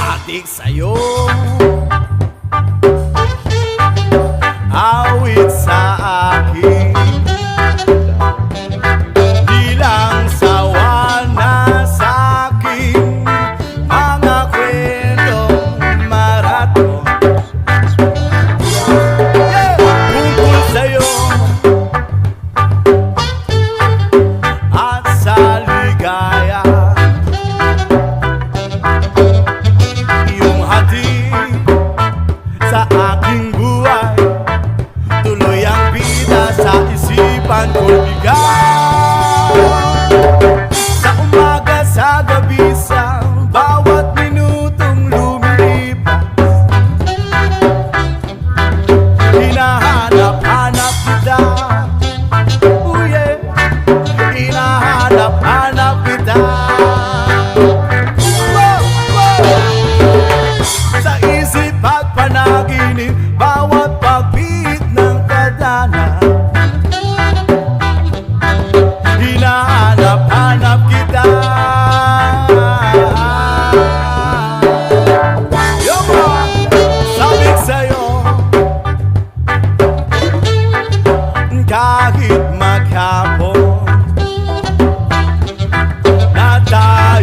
Adik sa'yo, awit sa akin, bilang sawa na sa'kin, mga kwentong maraton. Tungkol sa'yo at sa ligaya, iyong hatid sa aking buhay, tuloy ang bida sa isipan ko'y bigat. Sa umaga, sa gabi, sa bawat minutong lumilipas, hinahanap-hanap kita. Oh yeah, hinahanap-hanap kita. Sa isip at panaginip, bawat pagpihit ng kadana, hinahanap-hanap kita. Yo, sabik sa'yo, kahit maghapon na tayo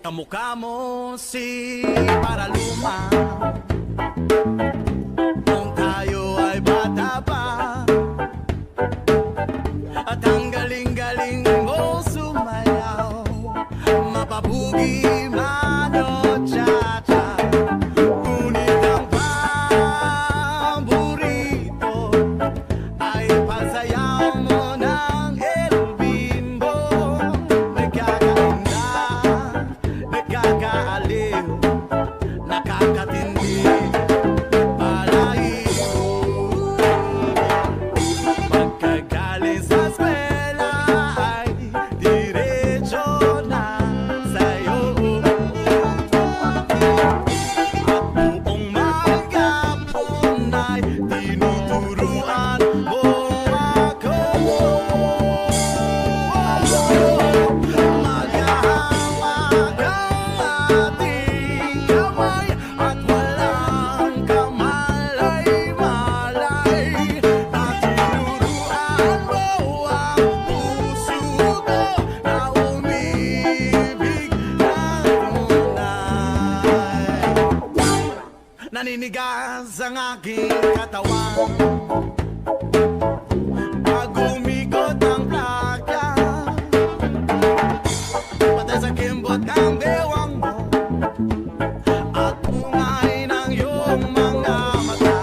Kamukha mo si Paraluma nung tayo ay bata pa. At ang galing-galing mo sumayaw, mapabugi man o cha-cha. Ngunit ang paborito ay pasayaw mo ng El Bimbo. Nagkakainda, nagkakaaliw, nakakatindi, balahibo. Pagkagaling sa eskwela ay diretso na sa'yo. At buong maghapon ay tinuturuan mo ako. Maghahawak ang ating kamay at walang kamalay-malay. At tinuruan mo ang puso ko na umibig ng tunay. Naninigas ang aking katawan pag umikot ang plaka, patay sa kimbot ng bewang mo at ungay ng iyong mga mata.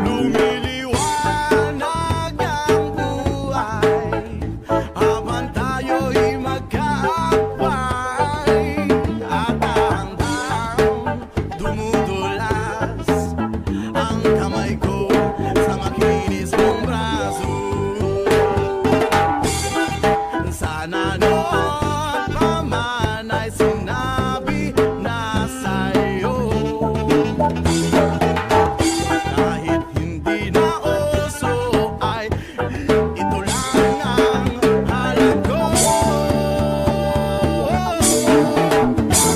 Lumiliwanag ang buhay habang tayo'y magkaaway. At hanggang dumudulas ang kamay ko sa makinis mong braso. Sana noon pa man ay sinabi na sa'yo, kahit hindi na uso ay ito lang ang halag ko.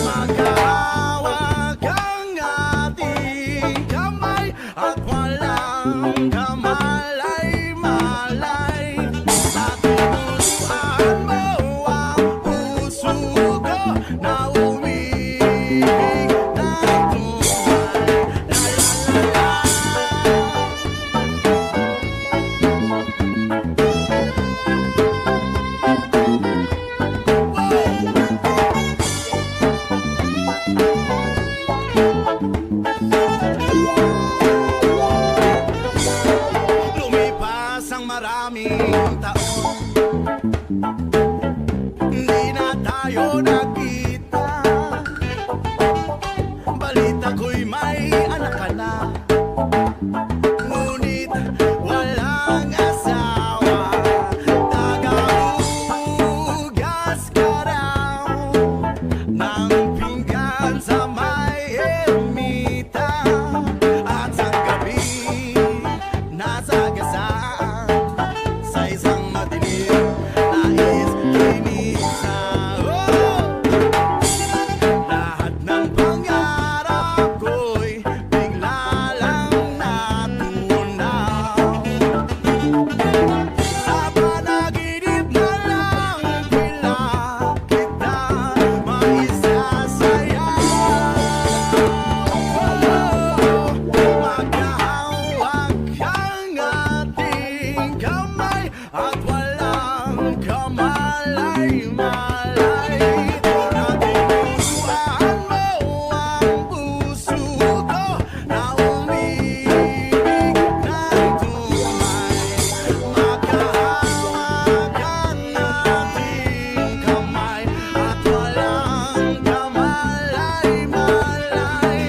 Maghahawak ang ating kamay at walang kamalay-malay. At tinuruan mo ang puso ko na umibig ng tunay. Lumipas ang maraming taon, hindi na tayo nagkita. Balita ko'y may anak ka na, ngunit walang asawa. Tagahugas ka raw ng pinggan sa may ermita. At sa gabi nasagasaan sa isang madilim na iskinita. Lahat ng pangarap ko'y bigla lang natunaw. Sa panaginip na lang bigla kita maisasayaw. Maghahawak ang ating kamay at walang kamalay-malay. Na tinuruan mo ang puso ko na umibig ng tunay. Maghahawak ang ating kamay at walang kamalay-malay.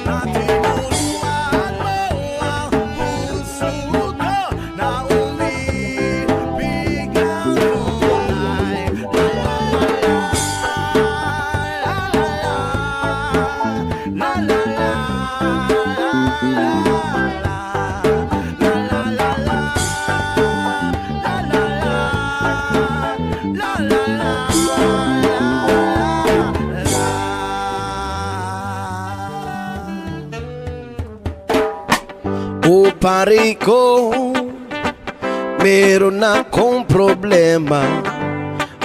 Na tinuruan mo ang puso ko na umibig ng tunay. La la la, la la la, la la la, la la la, la la la. O pare ko, meron akong problema.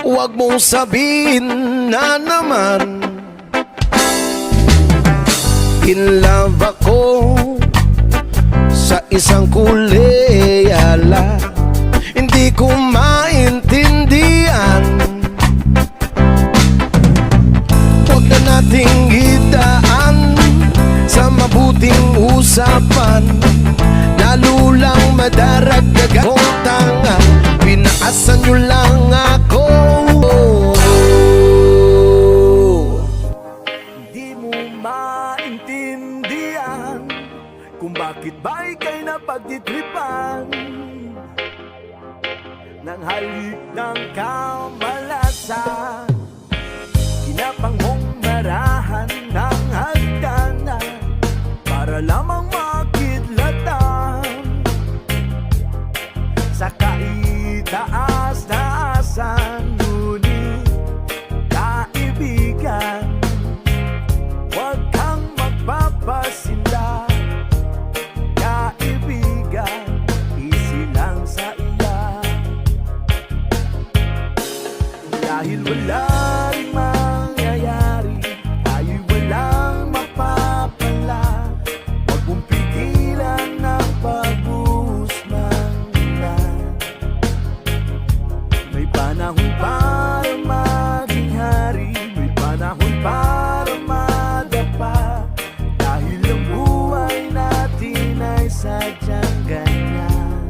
Huwag mong sabihin na naman in love ako sa isang kuleyala. Hindi ko maintindihan. Huwag na nating idaan sa mabuting usapan, lalo lang madaragdagan kong tanga. Pinaasan nyo lang ako. Di mo maintindihan kung bakit ba ika'y napagtitripan ng halik ng kamalasan. Ginapang mong marahan ng hagdanan para lamang makidlatan sa kaitaas-taasan. Ngunit kaibigan, huwag kang magpapasinda. Kaibigan, easy lang sa iya. Dahil wala ring mangyayari, tayo'y walang mapapala. Huwag mong pigilan ang pag-uusmanlan. May panahon para maging hari, may panahon para madapa. Dahil ang buhay natin ay sadyang ganyan.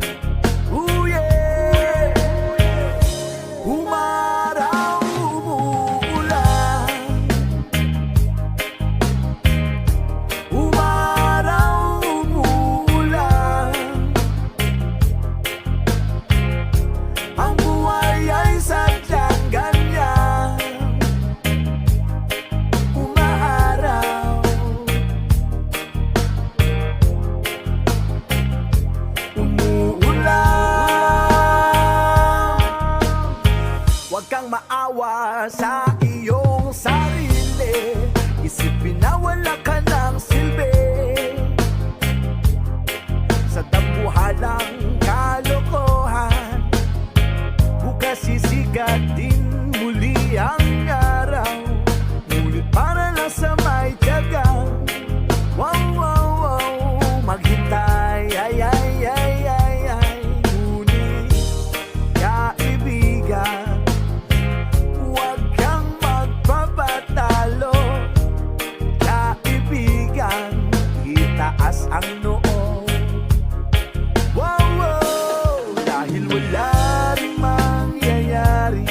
Ooh yeah! Umaraw, umuulan. Umaraw, umuulan. Ang buhay ay sadyang ganyan. Umaaraw, umuulan. Huwag kang maawa sa iyong sarili. Isipin na wala ka ng silbi sa dambuhalang kalokohan. Bukas sisikat din muli ang araw, ngunit para lang sa may tiyagang wow, wow, wow, maghintay, ay, ay, ay, ay, ay. Ngunit kaibigan, huwag kang magpapatalo. Kaibigan, itaas ang noo. Wow, wow, dahil wala ring mangyayari,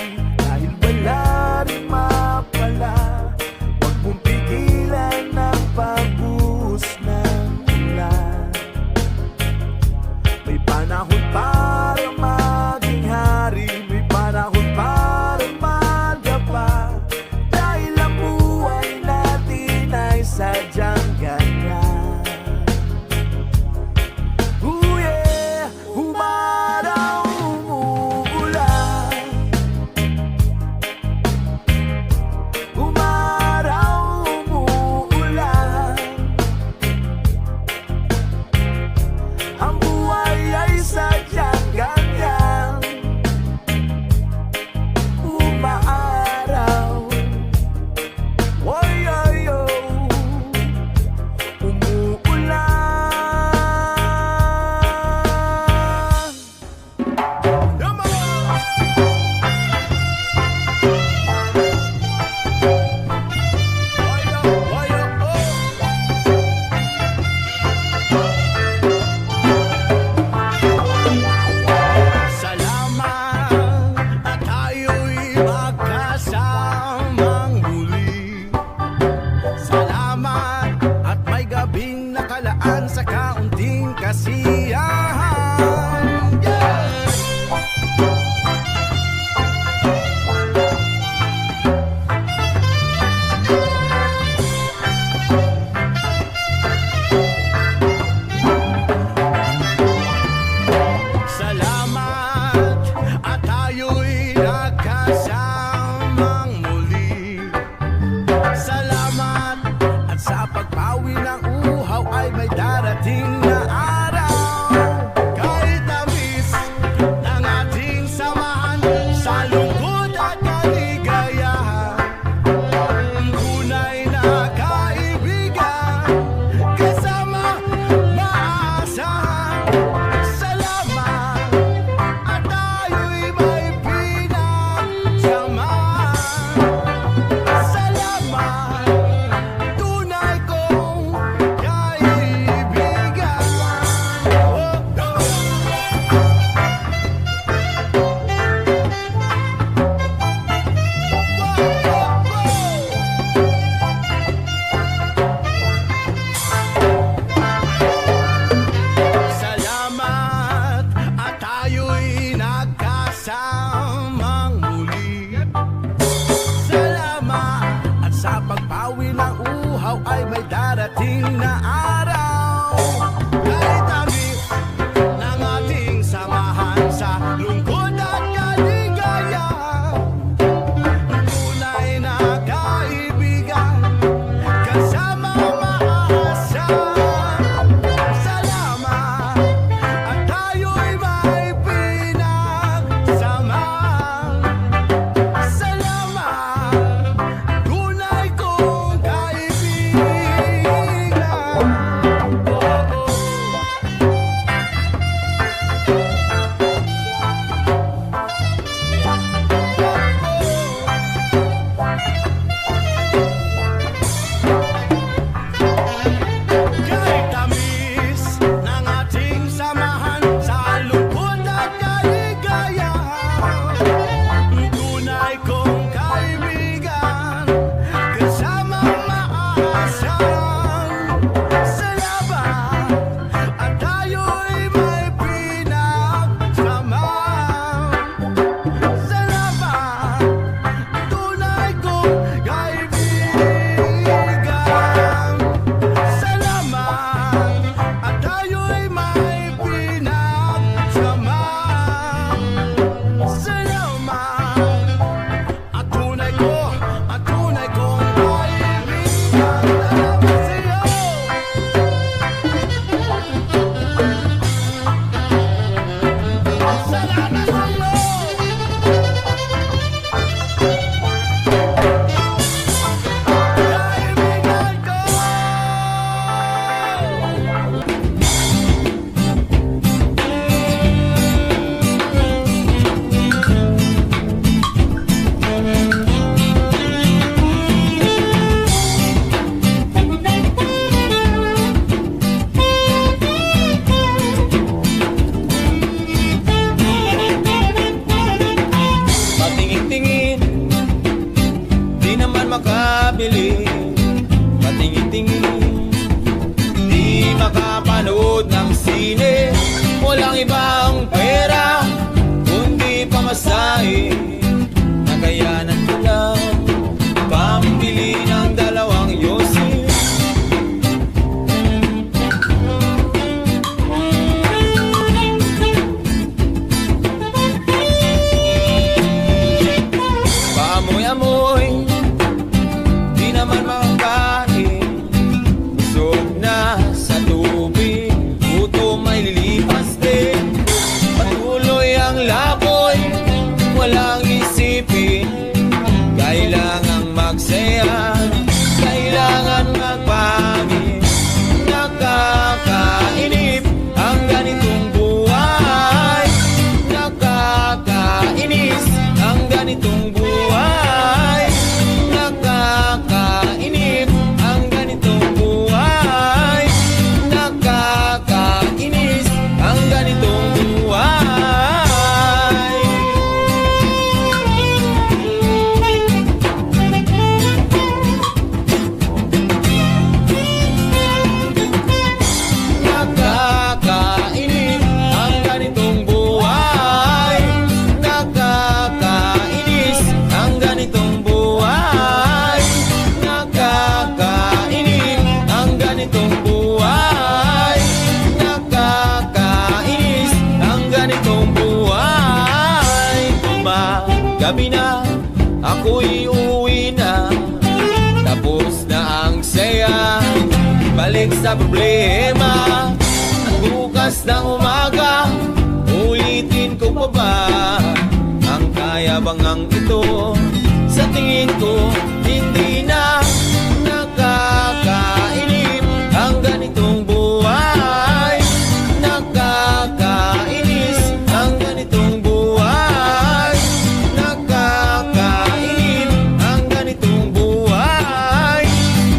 makabili, patingin-tingin. Di makapanood ng sine, walang ibang pera kundi pamasahe. Nakayanan ko lang pambili ng dalawang yosi. Paamoy-amoy, di naman makakain. Busog na sa tubig, gutom ay lilipas din. Patuloy ang laboy, walang isipin. Kailangang magsaya, kailangan magpangin. Nakakainip ang ganitong buhay. Nakakainis ang ganitong buhay. Nakakainip ang ganitong buhay. Nakakainis ang ganitong buhay. Nakakainip ang ganitong buhay. Nakakainis ang ganitong buhay. Nakakainip ang ganitong buhay. Nakakainis ang ganitong buhay. Gabi na, ako'y uuwi na. Tapos na ang saya, balik sa problema. At bukas ng umaga, ulitin ko pa ba ang kayabangang ito? Sa tingin ko, hindi na. Nakakainip ang ganitong buhay. Nakakainis ang ganitong buhay. Nakakainip ang ganitong buhay.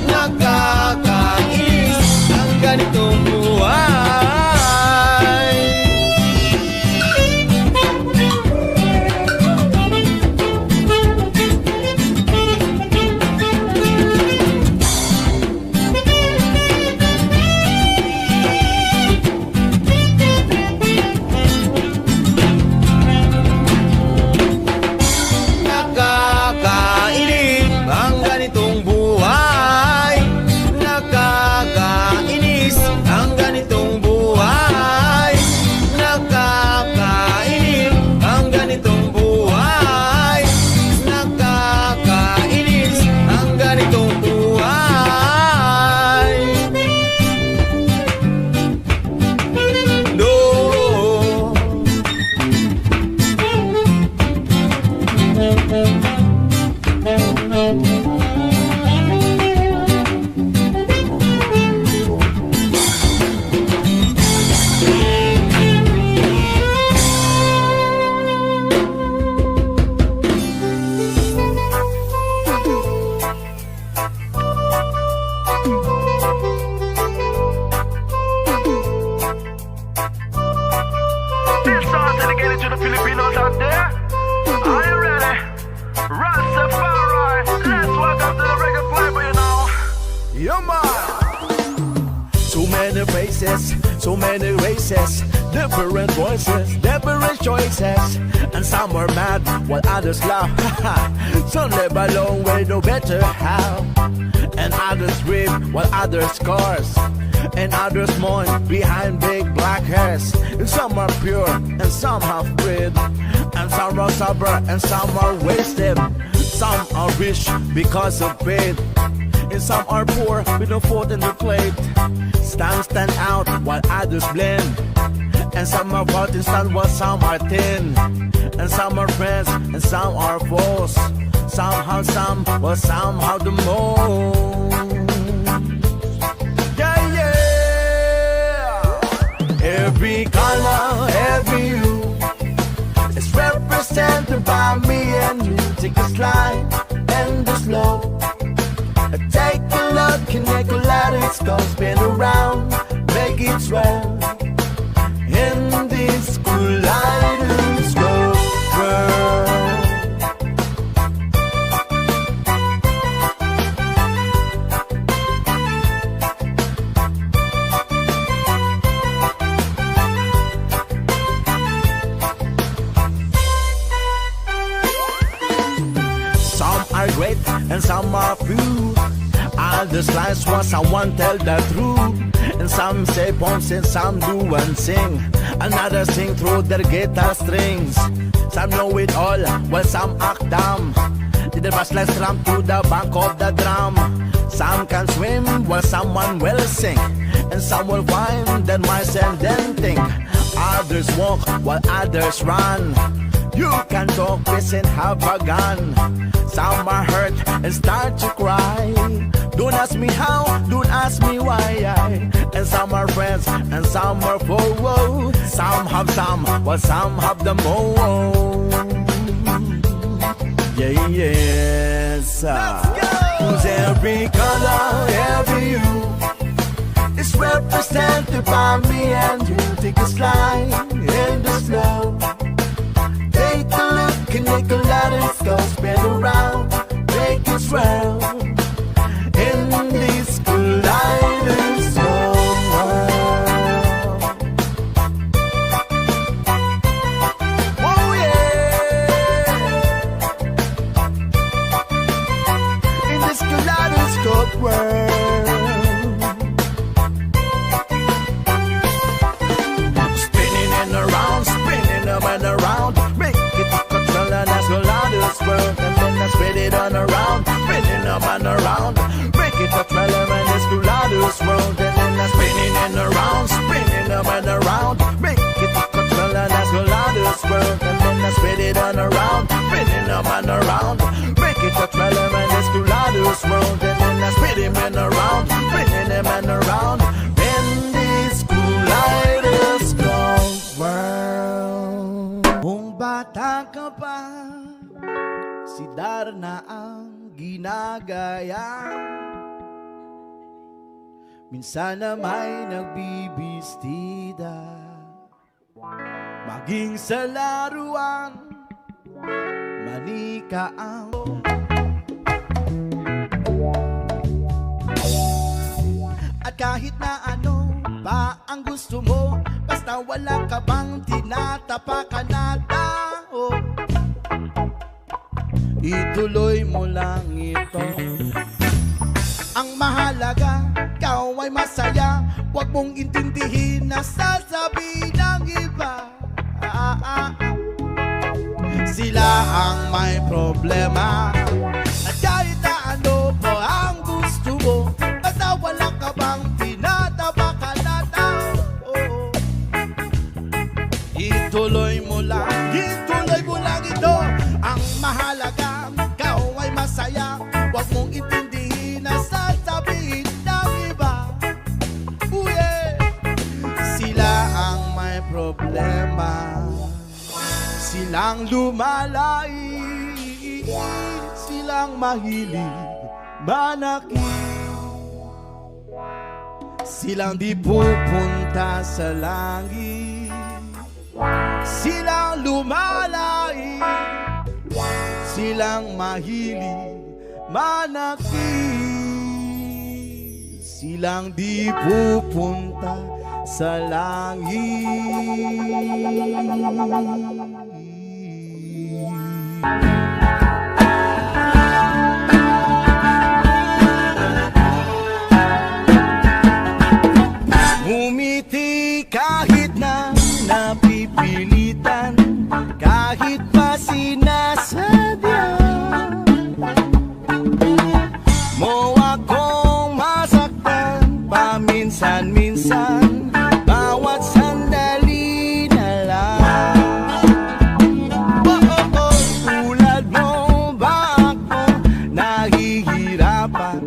Nakakainis ang ganitong buhay. Nakakainip ang ganitong buhay. Nakakainis ang ganitong buhay. Nakakainip ang ganitong buhay. Nakakainis ang ganitong buhay. No. This song dedicated to the Filipinos out there. Are you ready? Rastafari, let's welcome to the reggae flavor, you know. Yeah, man. So many faces, so many races, different voices, different choices. And some are mad while others laugh. Some live a long way, no better how. And others dream while others curse. And others mourn behind big black hairs. And some are pure and some half breed. And some are sober and some are wasted. Some are rich because of pain. And some are poor with no food in the plate. Stand out while others blend. And some are voting stand while some are thin. And some are friends and some are foes. Somehow some, but somehow the most. Every color, every hue is represented by me and you. Take a slide and the slow. Take a look and make a let it go. Spin around, make it swell. In this kaleidoscope world. some are few. Others lies while someone tell the truth. And some say bones and some do and sing. Another sing through their guitar strings. Some know it all while some act dumb. Did the bass drum to the back of the drum. Some can swim while someone will sing. And some will find then mice and then think. Others walk while others run. You can talk, piss and have a gun. Some are hurt and start to cry. Don't ask me how, don't ask me why. And some are friends and some are foes. Some have some, while some have the most. Yeah, yes. Who's every color, every hue is represented by me and you. Take a slide in the snow. Take a look and take a let it go. Spin around, make it swell. In this kaleidoscope world. Oh yeah. In this kaleidoscope world. And around, make it control and that's the loudest world. And then I spread it on around, spinning up and around, make it a trail and it's the loudest world. And then I spinning and around, spinning up and around, make it control and that's the loudest world. And then I spread it on around, spinning up and around, make it a trail and it's the loudest world. And then I spin him and around, spinning him and around, in this kaleidoscope world. Kung bata ka pa, si Darna ang ginagaya. Minsan na may nagbibistida, maging sa laruan, manika ang at kahit na ano pa ang gusto mo, basta wala ka bang tinatapakan na tao, ituloy mo lang ito. Ang mahalaga, ikaw ay masaya. Huwag mong intindihin na sasabihin ng iba. Sila ang may problema. At kahit na ano pa ang gusto mo, basta wala ka bang tinatapakan na tao, ituloy mo lang ito. Ang mahalaga, ikaw ay masaya. Huwag mong intindihin na sasabihin ng iba. Yeah. Sila ang may problema. Silang lumalait, silang mahilig manakit, silang di pupunta sa langit. Silang lumalait, silang mahilig manakit, silang di pupunta sa langit. Ngumiti kahit na napipilitan, kahit pa sinasadya mo akong masaktan paminsan-minsan, bawat sandali na lang. Tulad mo ba ako nahihirapan,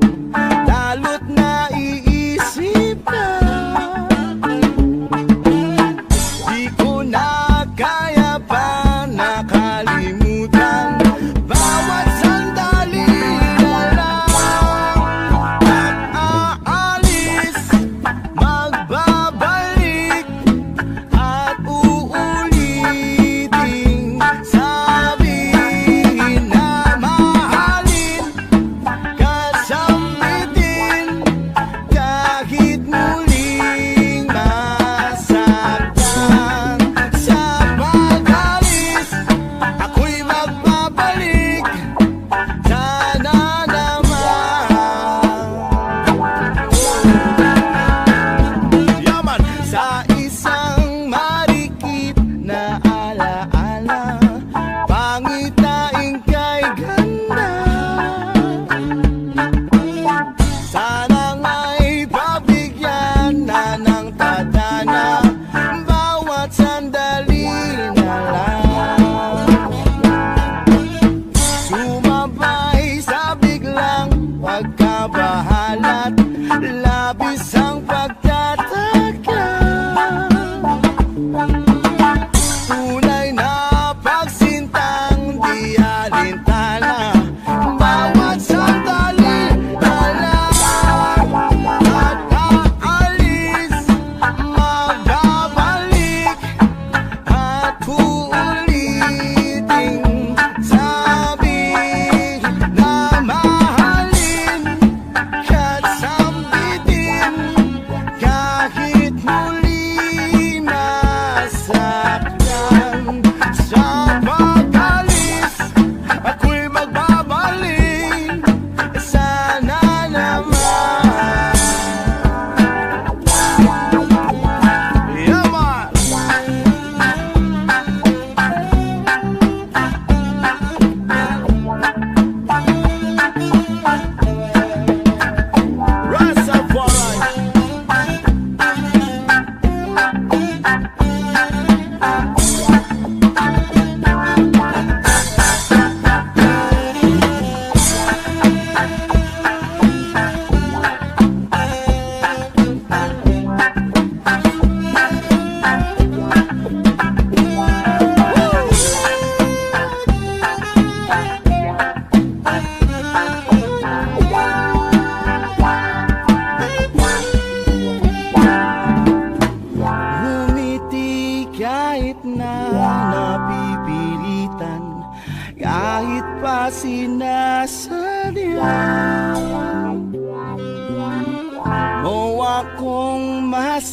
lalo't naiisip na di ko na kaya pa nakalimutan, bawat sandali na lang.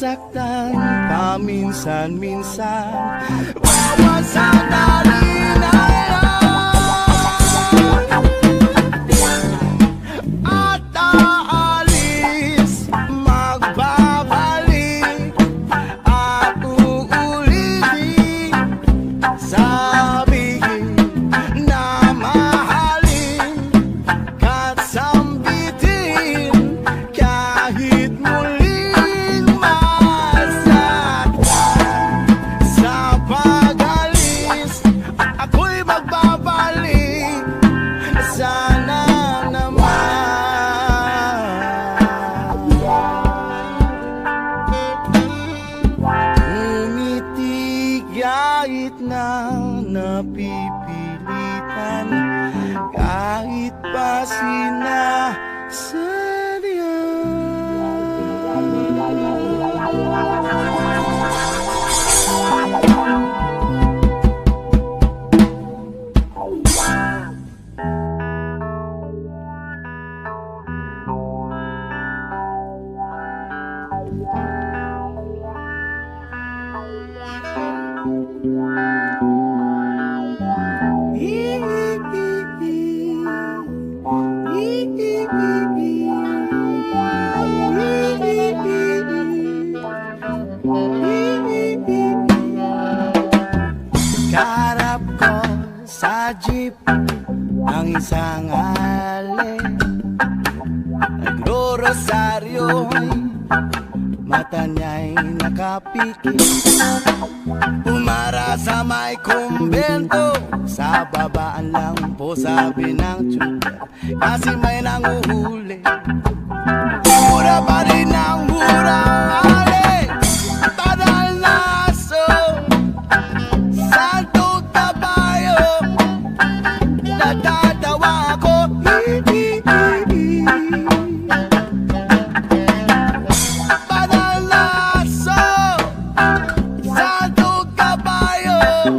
nasasaktan paminsan-minsan. Bawasan natin at aalis, magbabalik at uulitin, sabihin na mahalin ka't sambitin kahit muling masaktan. Sa pag-alis, ako'y magbabalik, sana naman. Umiti kahit na napipilitan, kahit pa sinasadya. Kaharap ko sa jeep ang isang ali, nagro-rosaryo'y mata niya'y nakapikit. Umara sa may kumbento, sa babaan lang po sabi ng tsuper, kasi may nanguhuli. Mura pa rin ang murang ali, padal na aso, Santo Caballo, natatawa ako. Padal na aso, Santo Caballo,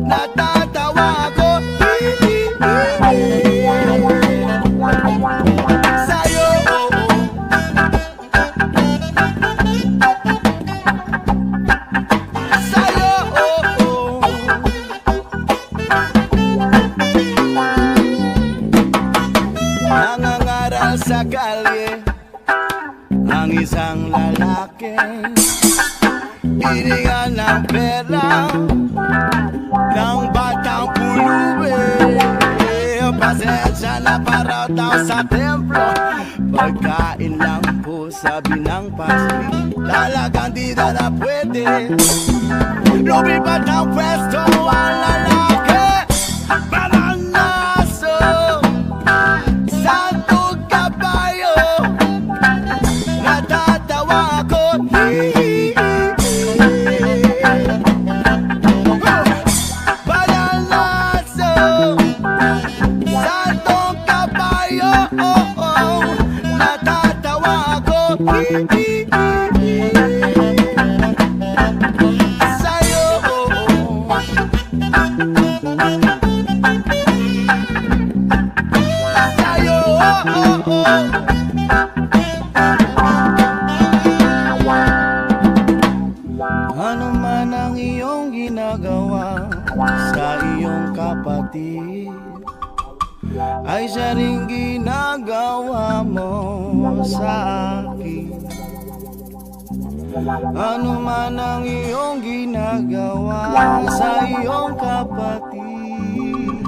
natatawa ako. Sa'yo, sa'yo, nangangaral sa kalye ang isang lalaki, hiningan ng pera ng batang pulubi. Pasensya na para daw sa templo, pagkain lang po sabi ng pastor, talagang di na pwede. Lumipat ang pwesto ang lalaki, parang naso, Santo Caballo, natatawa ako. Parang naso, Santo Caballo, natatawa ako. Sa'yo, sa'yo, ano man ang iyong ginagawa sa iyong kapatid, ay siya rin ginagawa mo sa akin. Ano man ang iyong ginagawa sa iyong kapatid,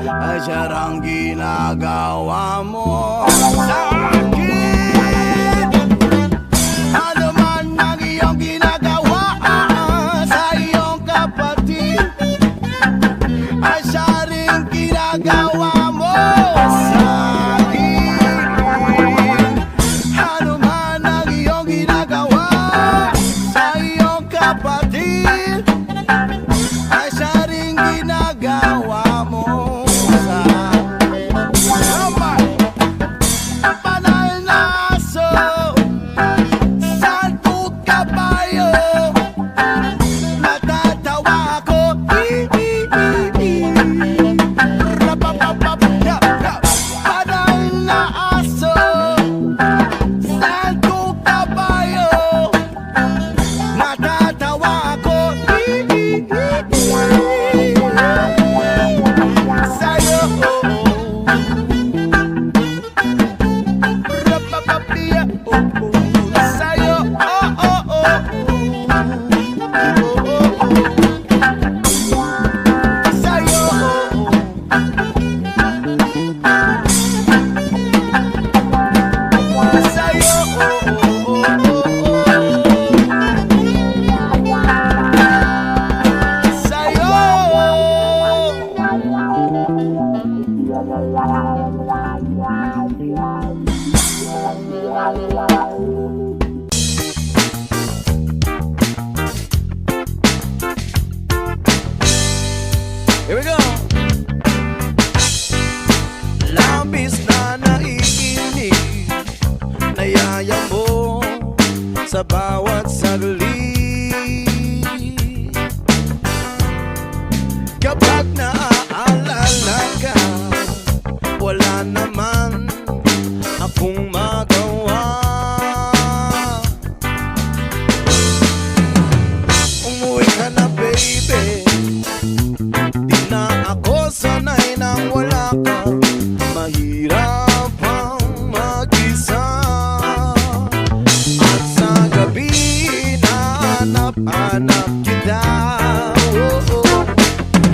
ay siya rin ginagawa mo sa akin. Ano man ang iyong ginagawa sa iyong kapatid, ay siya rin ginagawa mo sa akin. Ano man ang iyong ginagawa sa iyong kapatid, ay siya rin ginagawa mo sa akin. Here we go. Labis na naiinig, nayaya mo sa bawat saglit. Kapag naaalala ka, wala naman akong magawa. Umuwi ka na baby, di na ako sanay nang wala ka. Mahirap ang mag-isa, at sa gabi nahanap-hanap kita.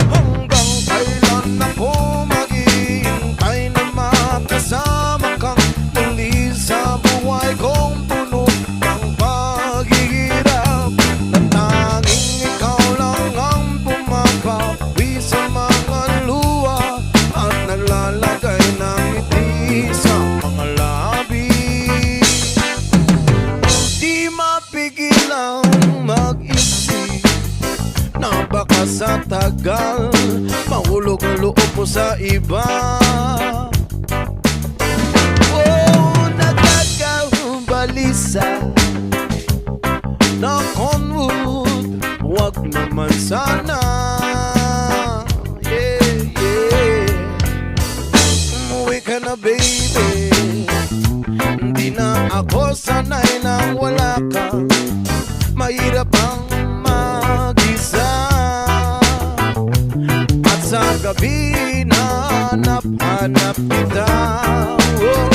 Hanggang kailan ako maghihintay na makasama kang muli sa buhay kong puno ng paghihirap, na tanging ikaw lang ang pumapawi sa mga luha at naglalagay ng ngiti sa mga labi. Di mapigilang mag-isip na baka sa tagal mahulog ang loob mo sa iba. Oh, nakakabalisa na Conwood, wag naman sana. Yeah, yeah. Umuwi ka na baby, hindi na ako sanay nang wala ka. Mahirap ang mag-isa, at sa gabi nahanap-hanap kita. Oh,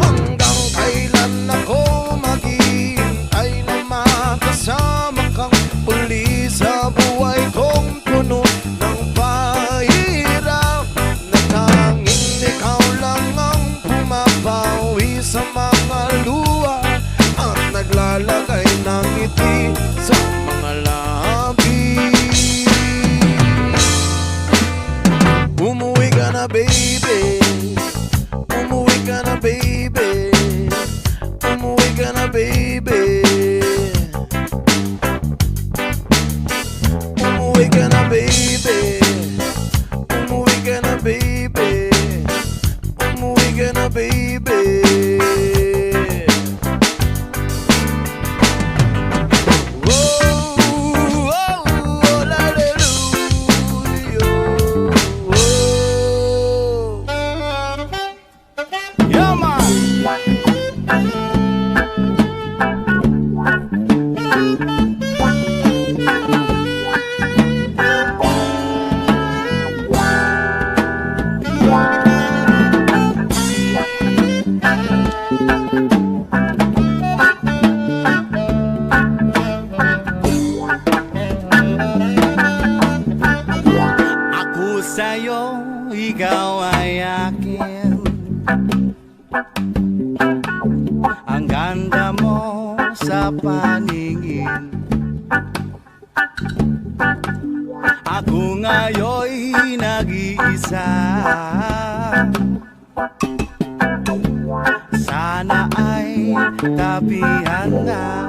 hanggang kailan ako maghihintay na makasama kang uli sa buhay kong puno ng pahirap, na tanging ikaw lang ang pumapawi sa mga luha at naglalagay ng ngiti sa mga labi. Umuwi ka na baby, umuwi ka na baby, umuwi ka na baby, umuwi ka na baby, umuwi ka na baby, umuwi ka na baby. Ako sa'yo, ikaw ay akin. Ang ganda mo sa paningin. Ako ngayon'y nag-iisa. Sana ay tabihan na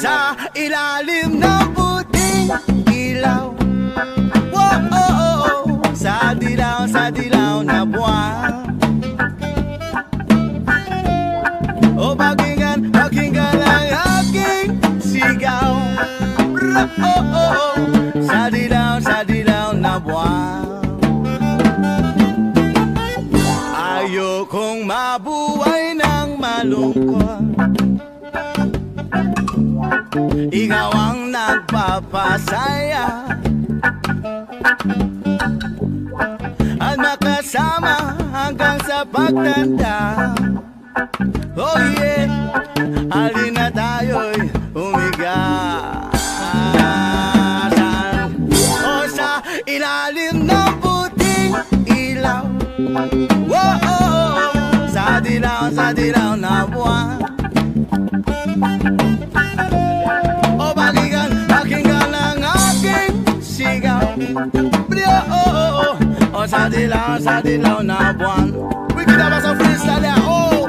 sa ilalim ng puting ilaw. Whoa, oh, oh, oh. Sa dilaw na buwan. O pakinggan ang aking sigaw. Oh, oh, oh. Sa dilaw na buwan. Ayokong mabuhay ng malungkot. Ikaw ang nagpapasaya at makasama hanggang sa pagtanda. Oh yeah, halina tayo'y umigasan. O sa ilalim ng puting ilaw. Whoa, oh, oh. Sa dilaw na buwan. O pakinggan ang aking sigaw. Oh, oh, oh. O sa sa dilaw na buwan. We kita ba sa freestyle ya? Oh!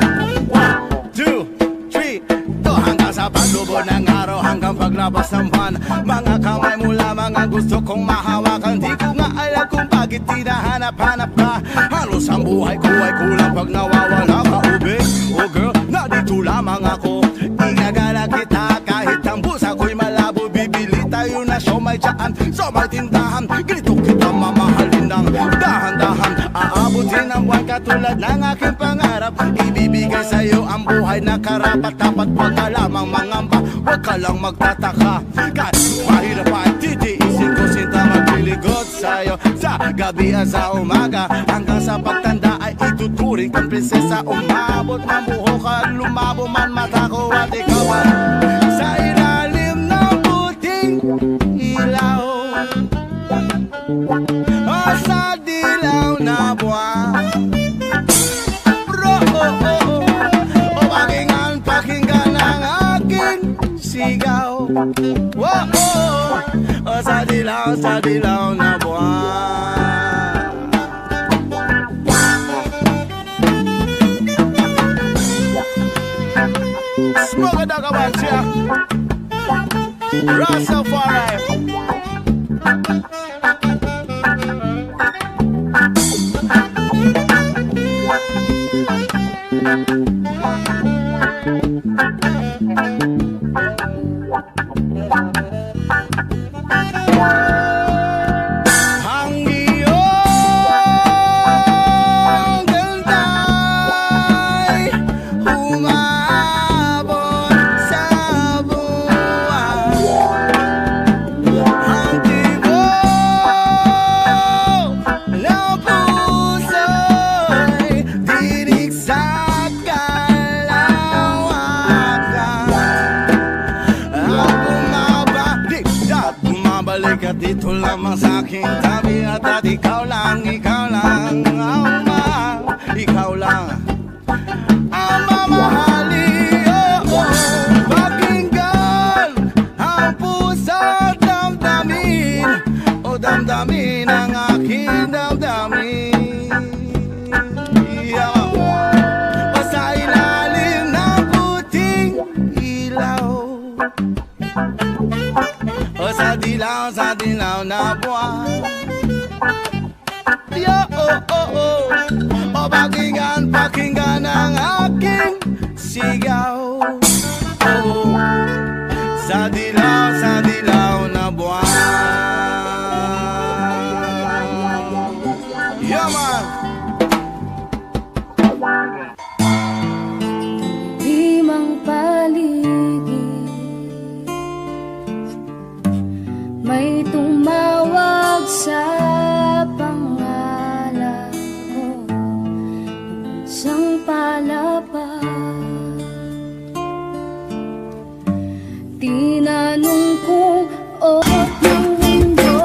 1, 2, 3 to hanggang sa paglubo ng araw, hanggang paglabas ng buwan. Mga kamay mula, mga gusto kong mahawakan. Di ko nga alam kung bakit tinahanap-hanap ka. Halos ang buhay ko ay kulang pag nawawala ka, ube. Oh girl, nandito lamang ako. Igagala kita kahit ang busa ko'y malabo. Bibili tayo na siomay dyan sa may tindahan. Ganito kita mamahalin ng dahan-dahan. Aabutin ang buwan katulad ng aking pangarap. Ibibigay sa'yo ang buhay na karapat. Dapat pag lamang mangamba, huwag ka lang magtataka. Kahit mahirap pa ay titiisin ko, sinta magliligot sa'yo sa gabi at sa umaga. Hanggang sa pagtanda ay ituturing kang prinsesa. Umabot man buhok at lumabo man mata ko, at ikaw ay sa ilalim ng puting ilaw. O sa dilaw na buwan. Bro, o pakinggan ang aking sigaw. O sa dilaw na buwan. Smoke a dog about ya. Rastafari. Ang iyong ganda'y umabot sa buwan. Ang tibok ng puso'y tinig sa kalawakan. Ang bumabalik at dito lamang sa aking tabi. At ikaw lang ang ikaw lang ang mamahali. Pakinggan ang puso at damdamin. O damdamin ang aking damdamin. O sa ilalim ng puting ilaw. O sa dilaw na buwan. Yo, o pakinggan ang aking sigaw. Sa dilaw na buwan. Yeah, man. Limang paligid, may tumawag sa pangalan ko, isang palapag. Tinanong kung ng mundo.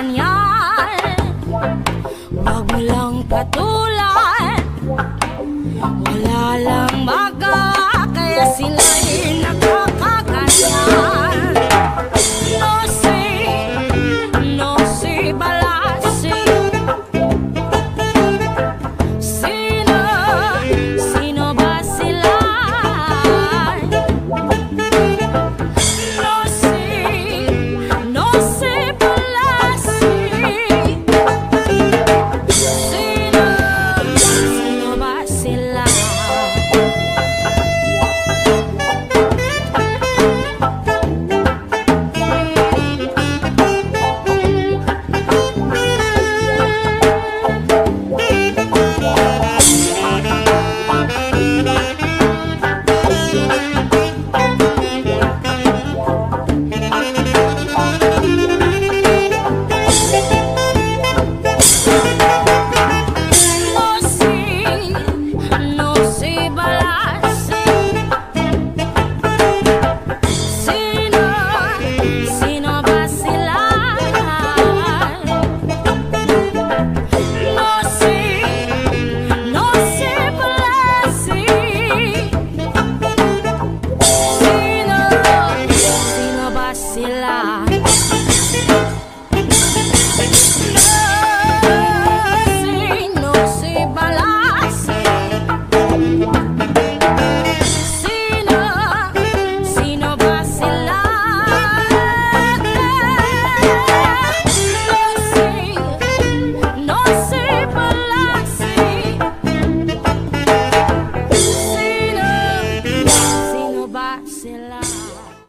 kanya